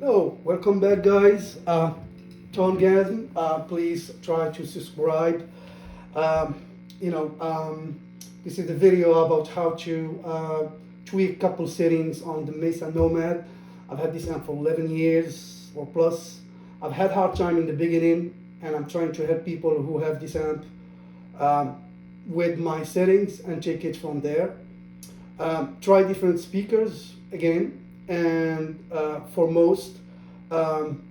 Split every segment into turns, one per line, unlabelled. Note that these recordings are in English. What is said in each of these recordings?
Oh, welcome back, guys. Tongasm, please try to subscribe. Um, you know, um, this is the video about how to tweak couple settings on the Mesa Nomad. I've had this amp for 11 years or plus. I've had hard time in the beginning, and I'm trying to help people who have this amp um, with my settings and take it from there. Try different speakers again, and for most, um,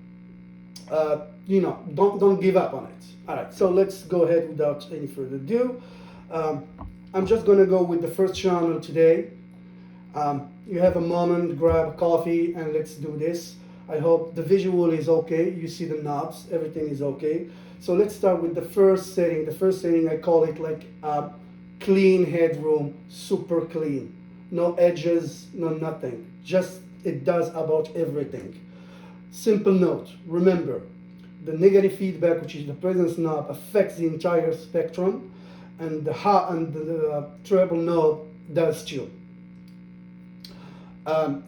don't give up on it. All right, so let's go ahead without any further ado. Um, I'm just gonna go with the first channel today. You have a moment, grab a coffee, and let's do this. I hope the visual is okay. You see the knobs, everything is okay. So let's start with the first setting. The first setting, I call it like clean headroom, super clean. No edges, no nothing. Just it does about everything. Simple note, remember, the negative feedback, which is the presence knob, affects the entire spectrum, and the treble knob does too.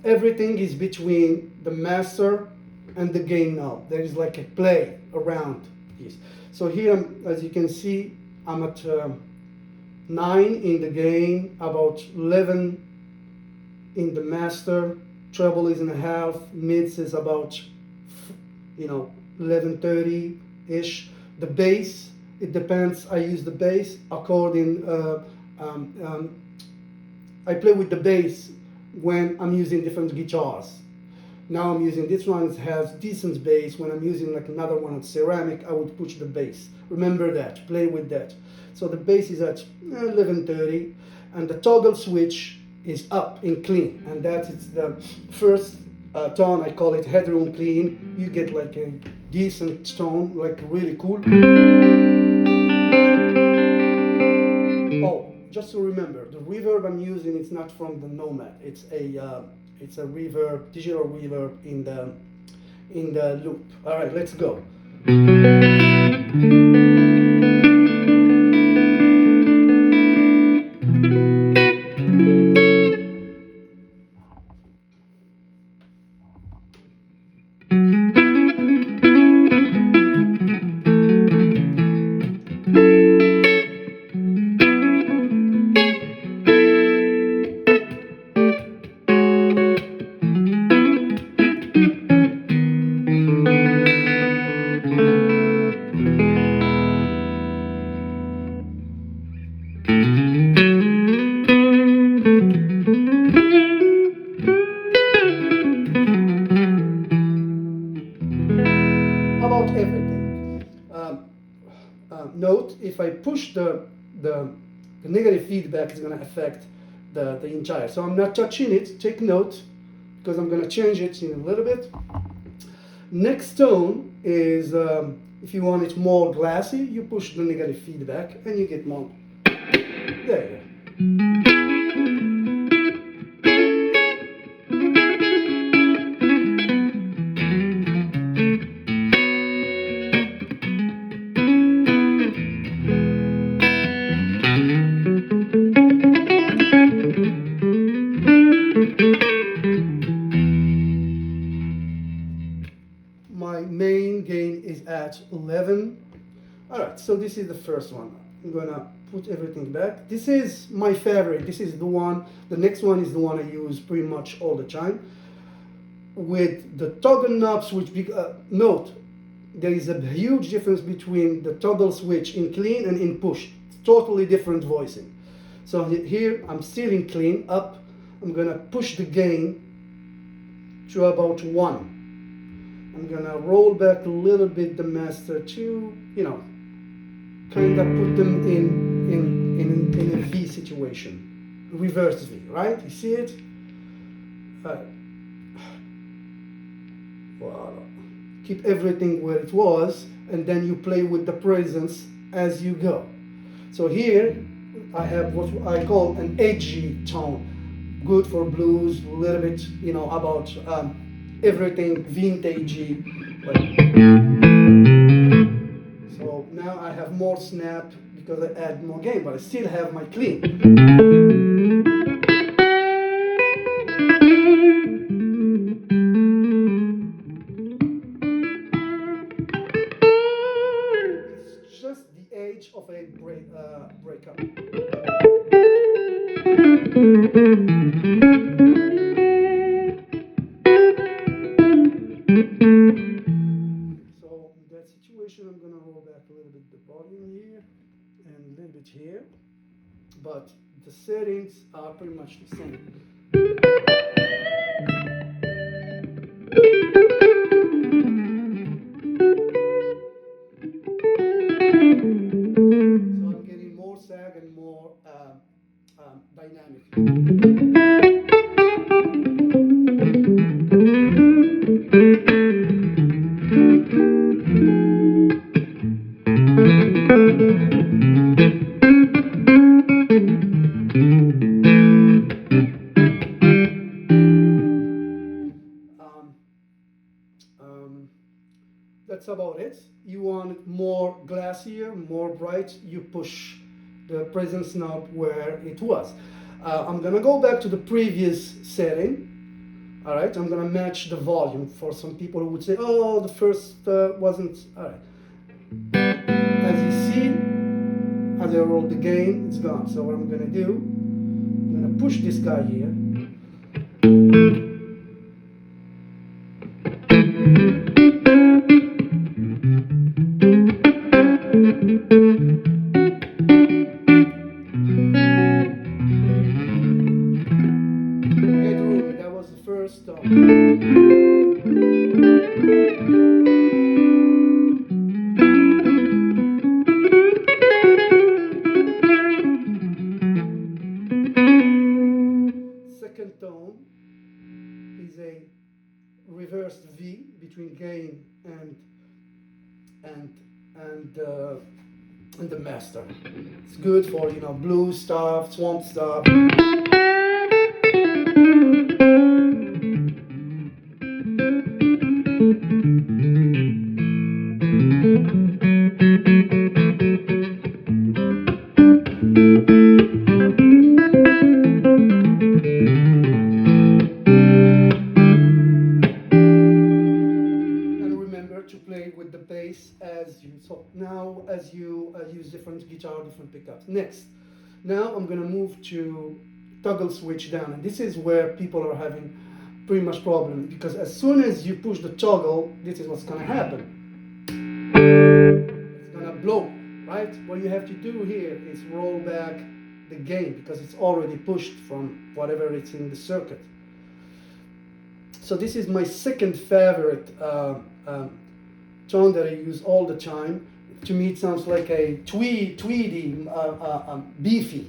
Everything is between the master and the gain knob. There is like a play around this. So here, as you can see, I'm at 9 in the gain, about 11 in the master. Treble is in a half, mids is about 11:30 ish. The bass, it depends. I use the bass according. I play with the bass when I'm using different guitars. Now I'm using this one, it has decent bass. When I'm using like another one of ceramic, I would push the bass. Remember that, play with that. So the bass is at 11:30, and the toggle switch is up in clean, and that is the first tone. I call it headroom clean. You get like a decent tone, like really cool. Oh, just to remember, the reverb I'm using is not from the Nomad. It's a reverb, digital reverb in the loop. All right, let's go. About everything. Note, if I push the negative feedback, is going to affect the entire. So I'm not touching it. Take note, because I'm going to change it in a little bit. Next tone is, if you want it more glassy, you push the negative feedback and you get more. There you go. My main gain is at 11. All right, so this is the first one. I'm gonna put everything back. This is my favorite. This is the one. The next one is the one I use pretty much all the time. With the toggle knob switch, note, there is a huge difference between the toggle switch in clean and in push. It's totally different voicing. So here I'm still in clean, up. I'm gonna push the gain to about 1. I'm gonna roll back a little bit the master to, kind of put them in a V situation, reverse V, right? You see it? Voila. Keep everything where it was, and then you play with the presence as you go. So here I have what I call an edgy tone, good for blues, a little bit, about everything vintagey. So now I have more snap because I add more gain, but I still have my clean. So in that situation, I'm gonna roll back a little bit the volume here and a little bit here, but the settings are pretty much the same. So I'm getting more sag and more dynamic. That's about it. You want it more glassier, more bright, you push the presence knob where it was. I'm gonna go back to the previous setting. All right, I'm gonna match the volume for some people who would say, oh, the first wasn't, all right. As you see, as I roll the gain, it's gone. So what I'm gonna do, I'm gonna push this guy here. That was the first tone. Second tone is a reversed V between gain and the master. It's good for, you know, blues stuff, swamp stuff. To play with the bass as you, so now as you use different guitar, different pickups. Next, now I'm gonna move to toggle switch down, and this is where people are having pretty much problem, because as soon as you push the toggle, this is what's gonna happen. It's gonna blow, right? What you have to do here is roll back the gain because it's already pushed from whatever it's in the circuit. So this is my second favorite tone that I use all the time. To me, it sounds like a tweedy, beefy.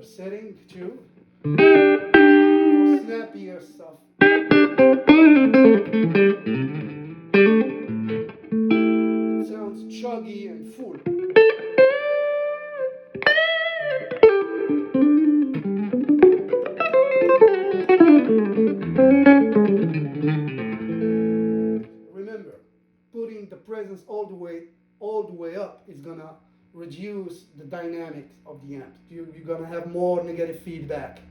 Setting too for snappier stuff. It sounds chuggy and full. Remember, putting the presence all the way up is gonna reduce the dynamics of the amp. You're gonna have more negative feedback.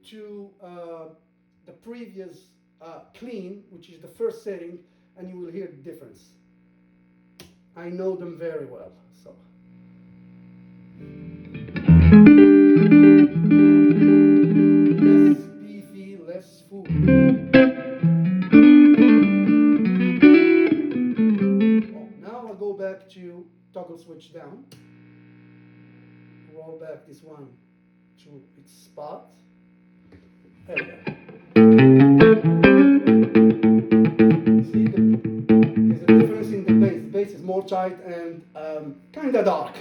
To the previous clean, which is the first setting, and you will hear the difference. I know them very well, so. Less beefy, less food. Oh, now I'll go back to toggle switch down. Roll back this one to its spot. There we go. See, there's a difference in the bass. The bass is more tight and kind of dark.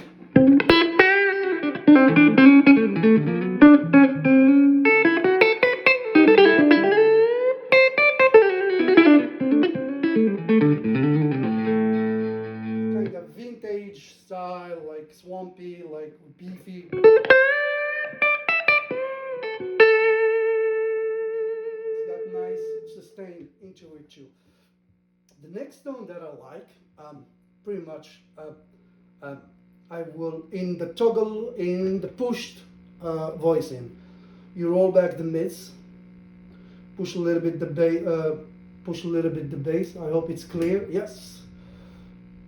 the next tone that I like, pretty much, I will, in the toggle, in the pushed voicing, you roll back the mids, push a little bit the bass, I hope it's clear, yes.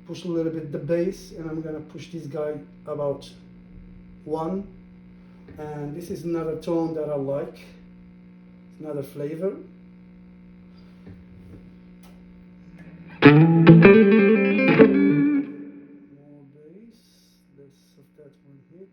Push a little bit the bass, and I'm gonna push this guy about 1. And this is another tone that I like, it's another flavor. More bass, less of that one here.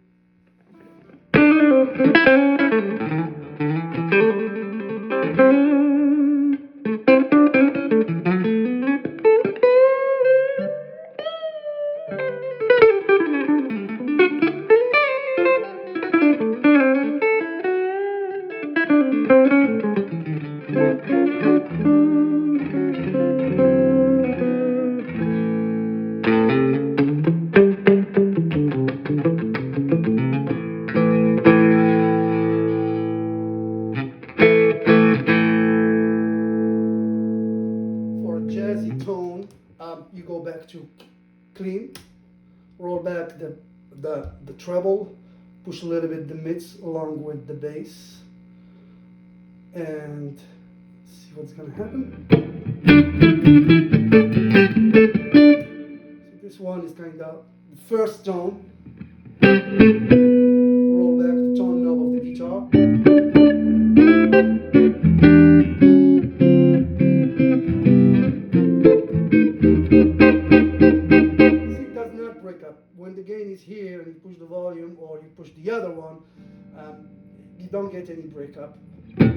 You go back to clean, roll back the treble, push a little bit the mids along with the bass, and see what's gonna happen. So this one is kind of the first tone. Roll back the tone knob of the guitar. When the gain is here and you push the volume, or you push the other one, you don't get any breakup. Another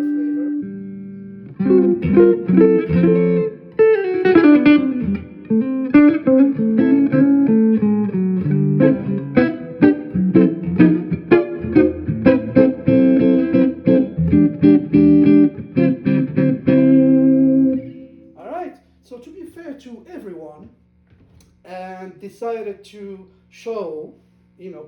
flavor. So to be fair to everyone, and decided to show,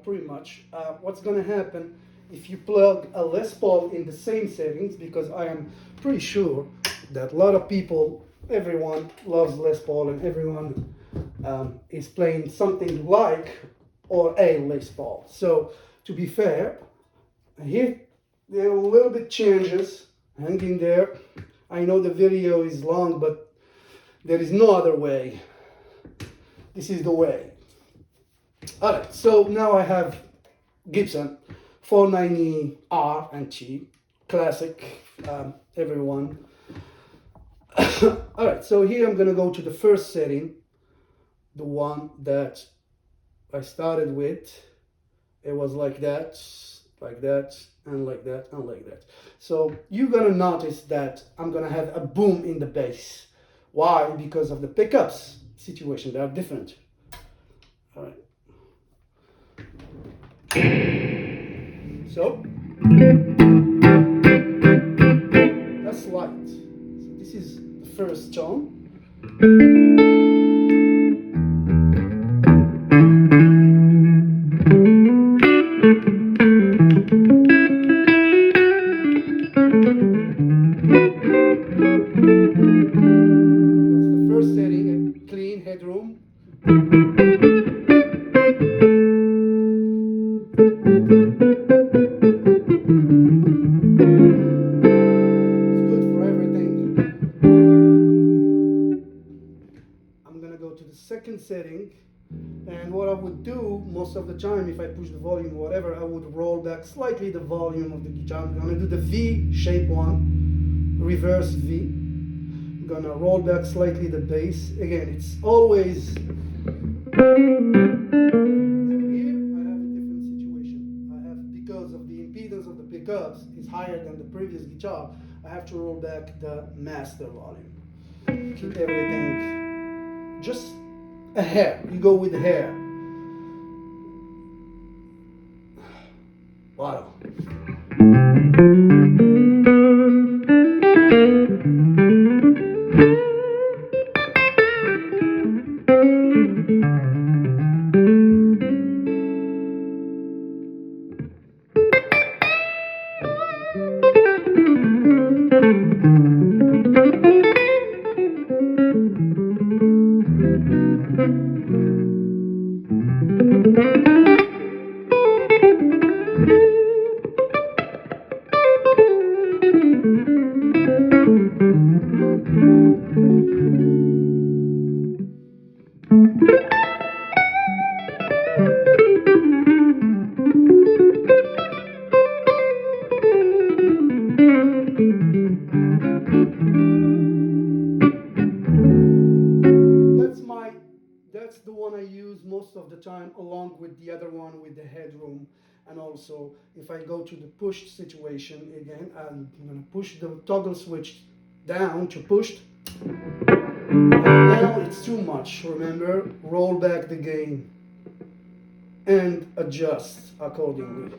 pretty much what's going to happen if you plug a Les Paul in the same settings, because I am pretty sure that a lot of people, everyone loves Les Paul, and everyone is playing something like or a Les Paul. So to be fair, here there are a little bit changes. Hang in there. I know the video is long, but there is no other way. This is the way. Alright, so now I have Gibson 490R and T, classic, everyone. Alright, so here I'm gonna go to the first setting, the one that I started with. It was like that, and like that, and like that. So you're gonna notice that I'm gonna have a boom in the bass. Why? Because of the pickups situation, they are different. All right. So that's light. So this is the first tone. Headroom. It's good for everything. I'm gonna go to the second setting, and what I would do most of the time, if I push the volume or whatever, I would roll back slightly the volume of the guitar. I'm gonna do the V shape one, reverse V. I'm gonna roll back slightly the bass. Again, it's always. So here I have a different situation. I have, because of the impedance of the pickups is higher than the previous guitar, I have to roll back the master volume. Keep everything just a hair. You go with the hair. Wow. That's the one I use most of the time, along with the other one with the headroom. And also, if I go to the pushed situation again, I'm going to push the toggle switch down to pushed. And now it's too much. Remember, roll back the gain and adjust accordingly.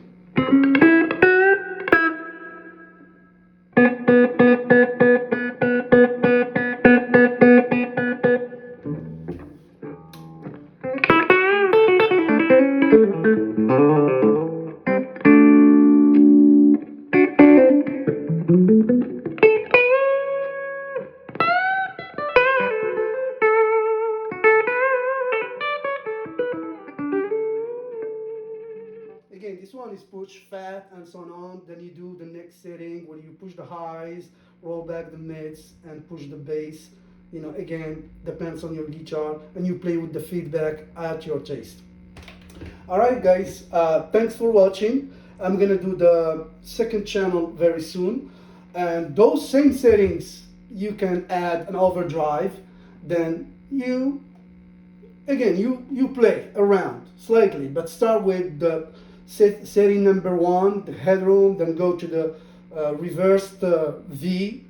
Again, this one is push fat and so on. Then you do the next setting where you push the highs, roll back the mids, and push the bass. You know, again, depends on your guitar, and you play with the feedback at your taste. All right, guys, thanks for watching. I'm gonna do the second channel very soon, and those same settings you can add an overdrive. Then you play around slightly, but start with the setting number 1, the headroom, then go to the reversed V,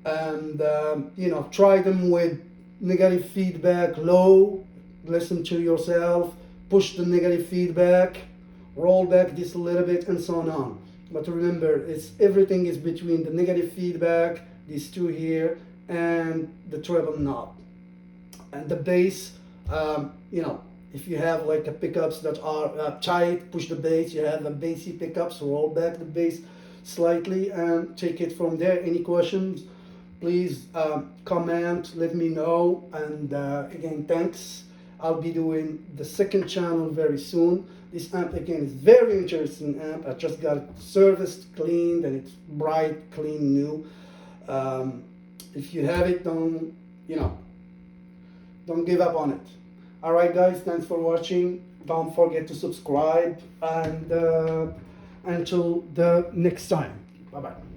and try them with negative feedback low, listen to yourself, push the negative feedback, roll back this a little bit, and so on. But remember, everything is between the negative feedback, these two here, and the treble knob. And the bass, if you have like a pickups that are tight, push the bass. You have a bassy pickups, roll back the bass slightly and take it from there. Any questions, please comment, let me know. And again, thanks. I'll be doing the second channel very soon. This amp again is very interesting amp. I just got it serviced, cleaned, and it's bright, clean, new. If you have it, don't give up on it. All right, guys, thanks for watching. Don't forget to subscribe, and until the next time, bye bye.